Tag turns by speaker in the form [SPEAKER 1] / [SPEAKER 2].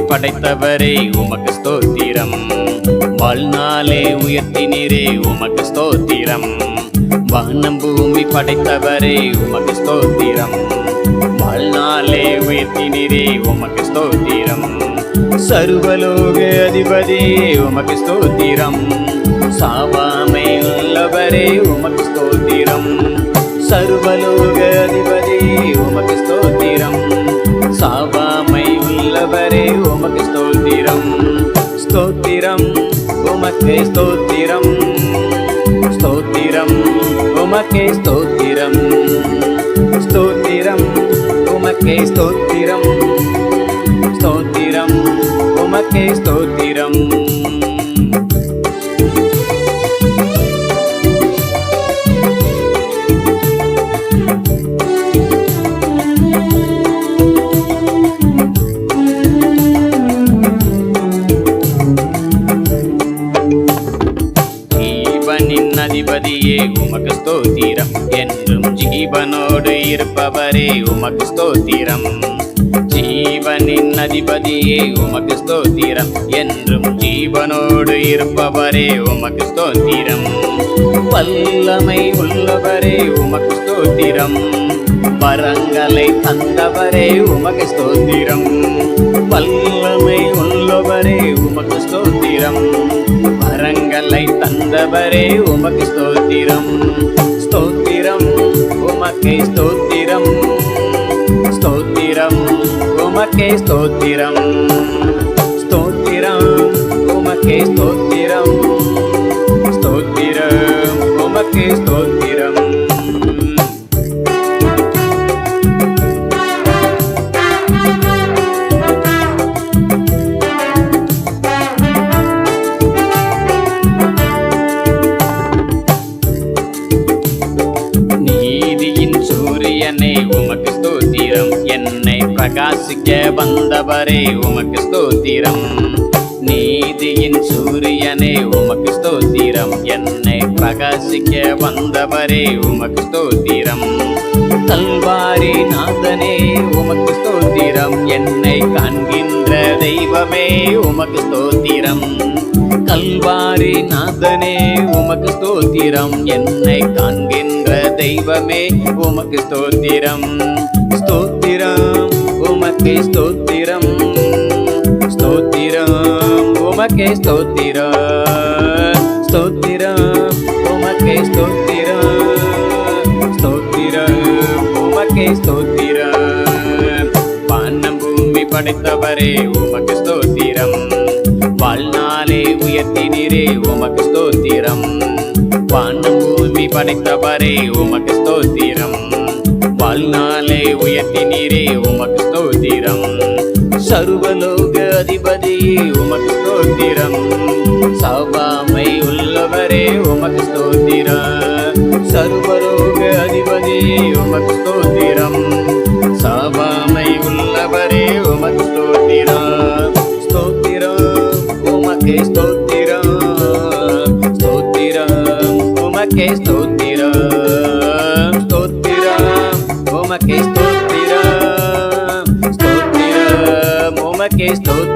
[SPEAKER 1] படைத்தவரே உமக்கு ஸ்தோத்திரம். வாழ்நாளே உயர்த்தினீரே உமக்கு ஸ்தோத்திரம். வானம் பூமி படைத்தவரே உமக்கு ஸ்தோத்திரம். வாழ்நாளே உயர்த்தினீரே உமக்கு ஸ்தோத்திரம். சர்வலோக அதிபதியே உமக்கு ஸ்தோத்திரம். சாவாமை உள்ளவரே உமக்கு ஸ்தோத்திரம். சர்வலோக அதிபதியே உமக்கு ஸ்தோத்திரம். சாவாமை உள்ளவரே உமக்கு ஸ்தோத்திரம். ஸ்தோத்திரம் உமக்கு ஸ்தோத்திரம். ஸ்தோத்திரம் உமக்கு ஸ்தோத்திரம். ஸ்தோத்திரம் உமக்கு ஸ்தோத்திரம். ஸ்தோத்திரம் உமக்கு ஸ்தோத்திரம். அதிபதியே உமக்கு ஸ்தோத்திரம். என்றும் ஜீவனோடு இருப்பவரே உமக்கு ஸ்தோத்திரம். ஜீவனின் அதிபதியே உமக்கு ஸ்தோத்திரம். என்றும் ஜீவனோடு இருப்பவரே உமக்கு ஸ்தோத்திரம். வல்லமை உள்ளவரே உமக்கு ஸ்தோத்திரம். வரங்களை தந்தவரே உமக்கு ஸ்தோத்திரம். வல்லமை உள்ளவரே உமக்கு ஸ்தோத்திரம். வரங்களை தந்தவரே உமக்கு ஸ்தோத்திரம். ஸ்தோத்திரம் உமக்கு ஸ்தோத்திரம். ஸ்தோத்திரம் உமக்கு ஸ்தோத்திரம். ஸ்தோத்திரம் உமக்கு ஸ்தோத்திரம். ஸ்தோத்திரம் உமக்கு ஸ்தோத்திரம். சூரியனே உமக்கு ஸ்தோத்திரம். என்னை பிரகாசிக்க வந்தவரே உமக்கு ஸ்தோத்திரம். நீதியின் சூரியனே உமக்கு ஸ்தோத்திரம். என்னை பிரகாசிக்க வந்தவரே உமக்கு ஸ்தோத்திரம். கல்வாரி நாதனே உமக்கு ஸ்தோத்திரம். என்னை காண்கின்ற தெய்வமே உமக்கு ஸ்தோத்திரம். கல்வாரி நாதனே உமக்கு ஸ்தோத்திரம். என்னை காண்கின்ற தெய்வமே உமக்கு ஸ்தோத்திரம். ஸ்தோத்திரம் உமக்கு ஸ்தோத்திரம். ஸ்தோத்திரம் உமக்கு ஸ்தோத்திரம். ஸ்தோத்திரம் உமக்கு ஸ்தோத்திரம். ஸ்தோத்திரம் உமக்கு ஸ்தோத்திரம். வானம் பூமி படைத்தவரே உமக்கு ஸ்தோத்திரம். வாழ்நாளே உயர்த்தினீரே உமக்கு ஸ்தோத்திரம். வானம் பூமி படைத்தவரே உமக்கு ஸ்தோத்திரம். வாழ்நாளே உயர்த்தினீரே உமக்கு ஸ்தோத்திரம். சர்வலோக அதிபதியே உமக்கு ஸ்தோத்திரம். சாவாமை உள்ளவரே உமக்கு ஸ்தோத்திரம். சர்வலோக அதிபதியே உமக்கு ஸ்தோத்திரம். சாவாமை உள்ளவரே உமக்கு ஸ்தோத்திரம். ஸ்தோத்திரம் உமக்கு ஸ்தோத்திரம். ஸ்தோத்திரம் உமக்கு ஸ்தோத்திரம். ஸ்தோத்திரம் உமக்கு ஸ்தோத்திரம். ஸ்தோத்திரம் உமக்கு ஸ்தோத்திரம்.